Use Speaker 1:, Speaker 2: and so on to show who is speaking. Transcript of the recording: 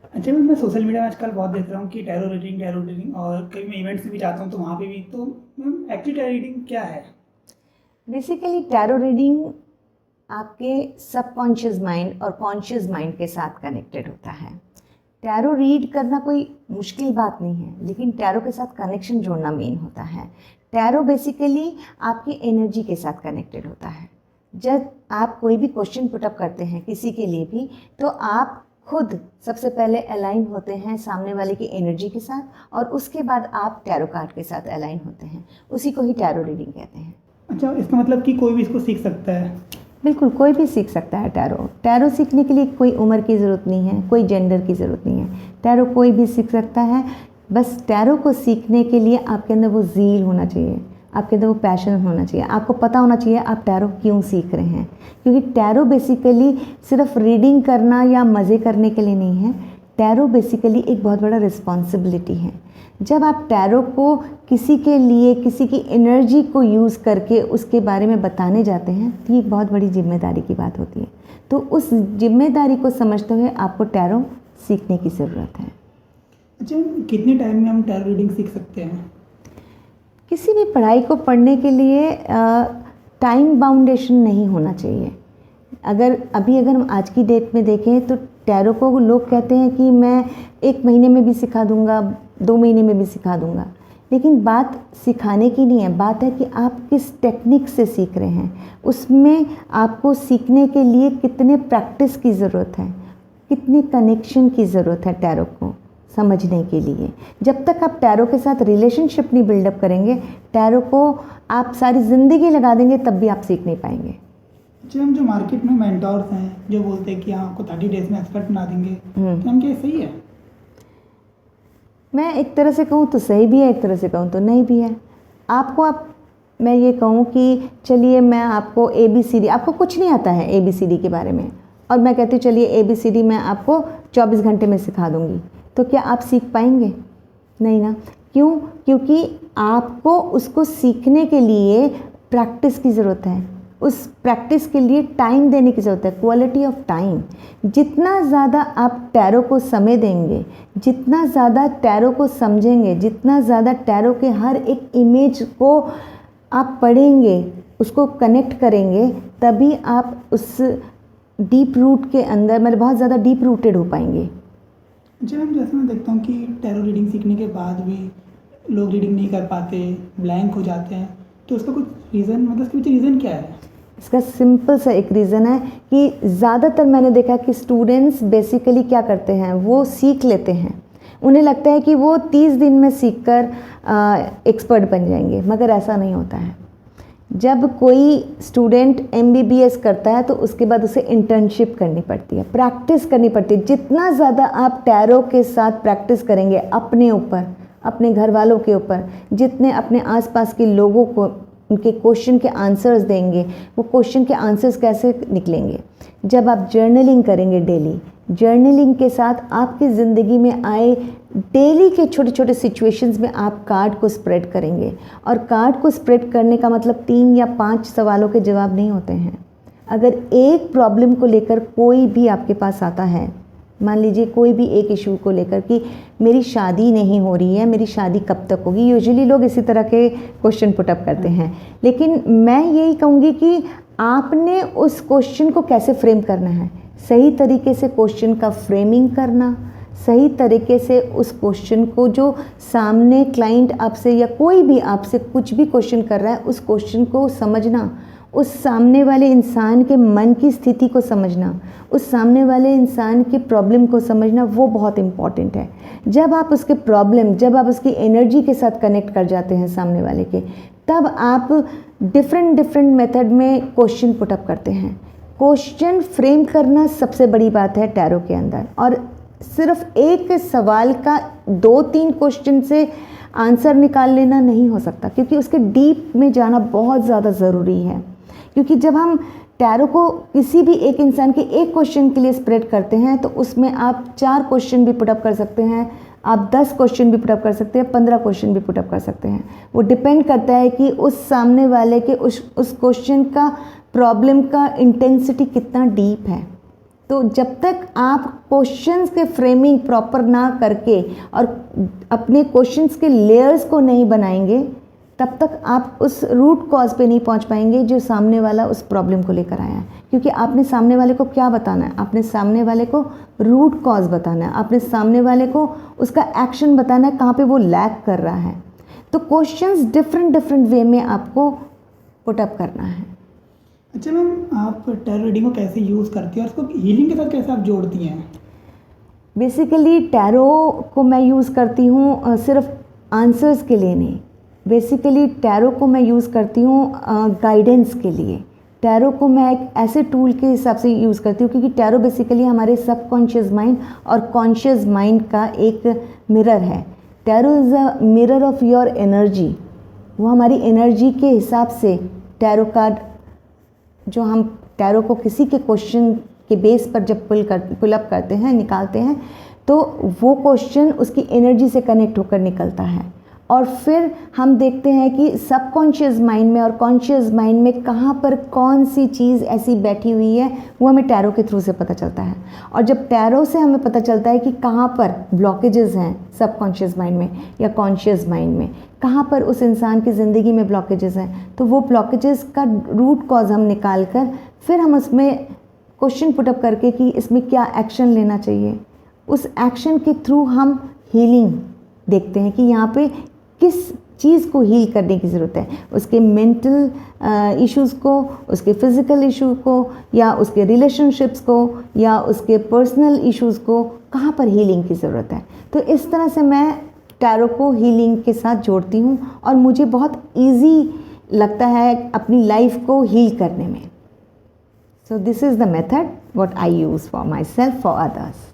Speaker 1: अच्छा मैं social media में आजकल बहुत देख रहा हूँ कि टैरो रीडिंग और कभी मैं इवेंट्स में भी जाता हूँ तो वहाँ पे भी। तो मैम एक्चुअली टैरो रीडिंग क्या है?
Speaker 2: बेसिकली टैरो रीडिंग आपके सबकॉन्शियस माइंड और कॉन्शियस माइंड के साथ कनेक्टेड होता है। टैरो रीड करना कोई मुश्किल बात नहीं है, लेकिन टैरो के साथ कनेक्शन जोड़ना मेन होता है। टैरो बेसिकली आपकी एनर्जी के साथ कनेक्टेड होता है। जब आप कोई भी क्वेश्चन पुटअप करते हैं किसी के लिए भी, तो आप खुद सबसे पहले अलाइन होते हैं सामने वाले की एनर्जी के साथ, और उसके बाद आप टैरो कार्ड के साथ अलाइन होते हैं। उसी को ही टैरो रीडिंग कहते हैं।
Speaker 1: अच्छा, इसका मतलब कि कोई भी इसको सीख सकता है?
Speaker 2: बिल्कुल, कोई भी सीख सकता है टैरो। टैरो सीखने के लिए कोई उम्र की ज़रूरत नहीं है, कोई जेंडर की ज़रूरत नहीं है। टैरो कोई भी सीख सकता है। बस टैरो को सीखने के लिए आपके अंदर वो ज़ील होना चाहिए, आपके अंदर वो पैशन होना चाहिए, आपको पता होना चाहिए आप टैरो क्यों सीख रहे हैं। क्योंकि टैरो बेसिकली सिर्फ रीडिंग करना या मज़े करने के लिए नहीं है। टैरो बेसिकली एक बहुत बड़ा रिस्पॉन्सिबिलिटी है। जब आप टैरो को किसी के लिए, किसी की एनर्जी को यूज़ करके उसके बारे में बताने जाते हैं, तो ये एक बहुत बड़ी जिम्मेदारी की बात होती है। तो उस जिम्मेदारी को समझते हुए आपको टैरो सीखने की ज़रूरत है।
Speaker 1: अच्छा, कितने टाइम में हम टैरो रीडिंग सीख सकते हैं?
Speaker 2: किसी भी पढ़ाई को पढ़ने के लिए टाइम बाउंडेशन नहीं होना चाहिए। अगर हम आज की डेट में देखें तो टैरो को लोग कहते हैं कि मैं 1 महीने में भी सिखा दूंगा, 2 महीने में भी सिखा दूंगा। लेकिन बात सिखाने की नहीं है, बात है कि आप किस टेक्निक से सीख रहे हैं। उसमें आपको सीखने के लिए कितने प्रैक्टिस की ज़रूरत है, कितनी कनेक्शन की ज़रूरत है टैरो को समझने के लिए। जब तक आप टैरो के साथ रिलेशनशिप नहीं बिल्डअप करेंगे, टैरो को आप सारी ज़िंदगी लगा देंगे तब भी आप सीख नहीं पाएंगे।
Speaker 1: अच्छा, हम जो मार्केट में मेंटोर्स हैं जो बोलते हैं कि हाँ आपको 30 डेज में एक्सपर्ट बना देंगे, तो हम क्या सही है?
Speaker 2: मैं एक तरह से कहूँ तो सही भी है, एक तरह से कहूँ तो नहीं भी है। मैं ये कहूँ कि चलिए मैं आपको ABCD, आपको कुछ नहीं आता है ABCD के बारे में, और मैं कहती हूँ चलिए ABCD मैं आपको 24 घंटे में सिखा दूँगी, तो क्या आप सीख पाएंगे? नहीं ना। क्यों? क्योंकि आपको उसको सीखने के लिए प्रैक्टिस की ज़रूरत है। उस प्रैक्टिस के लिए टाइम देने की ज़रूरत है, क्वालिटी ऑफ टाइम। जितना ज़्यादा आप टैरो को समय देंगे, जितना ज़्यादा टैरो को समझेंगे, जितना ज़्यादा टैरो के हर एक इमेज को आप पढ़ेंगे, उसको कनेक्ट करेंगे, तभी आप उस डीप रूट के अंदर, मतलब बहुत ज़्यादा डीप रूटेड हो पाएंगे।
Speaker 1: अच्छा मैम, जैसे मैं देखता हूँ कि टैरो रीडिंग सीखने के बाद भी लोग रीडिंग नहीं कर पाते, ब्लैंक हो जाते हैं, तो उसका कुछ रीज़न, मतलब उसके पीछे रीज़न क्या है?
Speaker 2: इसका सिंपल सा एक रीज़न है कि ज़्यादातर मैंने देखा कि स्टूडेंट्स बेसिकली क्या करते हैं, वो सीख लेते हैं। उन्हें लगता है कि वो 30 दिन में सीखकर एक्सपर्ट बन जाएंगे, मगर ऐसा नहीं होता है। जब कोई स्टूडेंट MBBS करता है तो उसके बाद उसे इंटर्नशिप करनी पड़ती है, प्रैक्टिस करनी पड़ती है। जितना ज़्यादा आप टैरो के साथ प्रैक्टिस करेंगे अपने ऊपर, अपने घर वालों के ऊपर, जितने अपने आसपास के लोगों को उनके क्वेश्चन के आंसर्स देंगे, वो क्वेश्चन के आंसर्स कैसे निकलेंगे? जब आप जर्नलिंग करेंगे डेली, जर्नलिंग के साथ आपकी ज़िंदगी में आए डेली के छोटे छोटे सिचुएशंस में आप कार्ड को स्प्रेड करेंगे। और कार्ड को स्प्रेड करने का मतलब 3 या 5 सवालों के जवाब नहीं होते हैं। अगर एक प्रॉब्लम को लेकर कोई भी आपके पास आता है, मान लीजिए कोई भी एक इशू को लेकर कि मेरी शादी नहीं हो रही है, मेरी शादी कब तक होगी, यूजुअली लोग इसी तरह के क्वेश्चन पुटअप करते हैं। लेकिन मैं यही कहूँगी कि आपने उस क्वेश्चन को कैसे फ्रेम करना है, सही तरीके से क्वेश्चन का फ्रेमिंग करना, सही तरीके से उस क्वेश्चन को, जो सामने क्लाइंट आपसे या कोई भी आपसे कुछ भी क्वेश्चन कर रहा है, उस क्वेश्चन को समझना, उस सामने वाले इंसान के मन की स्थिति को समझना, उस सामने वाले इंसान की प्रॉब्लम को समझना, वो बहुत इम्पॉर्टेंट है। जब आप उसके प्रॉब्लम, जब आप उसकी एनर्जी के साथ कनेक्ट कर जाते हैं सामने वाले के, तब आप डिफरेंट मेथड में क्वेश्चन पुटअप करते हैं। क्वेश्चन फ्रेम करना सबसे बड़ी बात है टैरो के अंदर, और सिर्फ एक सवाल का 2-3 क्वेश्चन से आंसर निकाल लेना नहीं हो सकता, क्योंकि उसके डीप में जाना बहुत ज़्यादा ज़रूरी है। क्योंकि जब हम टैरो को किसी भी एक इंसान के एक क्वेश्चन के लिए स्प्रेड करते हैं, तो उसमें आप 4 क्वेश्चन भी पुटअप कर सकते हैं, आप 10 क्वेश्चन भी पुटअप कर सकते हैं, 15 क्वेश्चन भी पुटअप कर सकते हैं। वो डिपेंड करता है कि उस सामने वाले के उस क्वेश्चन का, प्रॉब्लम का इंटेंसिटी कितना डीप है। तो जब तक आप क्वेश्चंस के फ्रेमिंग प्रॉपर ना करके और अपने क्वेश्चंस के लेयर्स को नहीं बनाएंगे, तब तक आप उस रूट कॉज पे नहीं पहुंच पाएंगे जो सामने वाला उस प्रॉब्लम को लेकर आया है। क्योंकि आपने सामने वाले को क्या बताना है, आपने सामने वाले को रूट कॉज बताना है, आपने सामने वाले को उसका एक्शन बताना है, कहाँ पे वो लैग कर रहा है। तो क्वेश्चंस डिफरेंट वे में आपको पुट अप करना है।
Speaker 1: अच्छा मैम, आप टैरो रीडिंग को कैसे यूज़ करती हैं और उसको हीलिंग के साथ कैसे आप जोड़ती हैं?
Speaker 2: बेसिकली टैरो को मैं यूज़ करती हूँ सिर्फ आंसर्स के लिए नहीं। बेसिकली टैरो को मैं यूज़ करती हूँ गाइडेंस के लिए। टैरो को मैं एक ऐसे टूल के हिसाब से यूज़ करती हूँ क्योंकि टैरो बेसिकली हमारे सबकॉन्शियस माइंड और कॉन्शियस माइंड का एक मिरर है। Tarot is a mirror of your energy. वो हमारी एनर्जी के हिसाब से टैरो कार्ड, जो हम टैरो को किसी के क्वेश्चन के बेस पर जब पुल अप करते हैं, निकालते हैं, तो वो क्वेश्चन उसकी एनर्जी से कनेक्ट होकर निकलता है और फिर हम देखते हैं कि सबकॉन्शियस माइंड में और कॉन्शियस माइंड में कहाँ पर कौन सी चीज़ ऐसी बैठी हुई है, वो हमें टैरो के थ्रू से पता चलता है। और जब टैरो से हमें पता चलता है कि कहाँ पर ब्लॉकेजेस हैं सबकॉन्शियस माइंड में या कॉन्शियस माइंड में, कहाँ पर उस इंसान की ज़िंदगी में ब्लॉकेजेस हैं, तो वो ब्लॉकेजेस का रूट कॉज हम निकाल कर फिर हम उसमें क्वेश्चन पुटअप करके कि इसमें क्या एक्शन लेना चाहिए, उस एक्शन के थ्रू हम हीलिंग देखते हैं कि यहाँ पे किस चीज़ को हील करने की ज़रूरत है, उसके मेंटल इश्यूज़ को, उसके फिज़िकल इशू को, या उसके रिलेशनशिप्स को, या उसके पर्सनल इश्यूज़ को, कहाँ पर हीलिंग की ज़रूरत है। तो इस तरह से मैं टैरो को हीलिंग के साथ जोड़ती हूँ और मुझे बहुत इजी लगता है अपनी लाइफ को हील करने में। So this is the method what I use for my self, for others.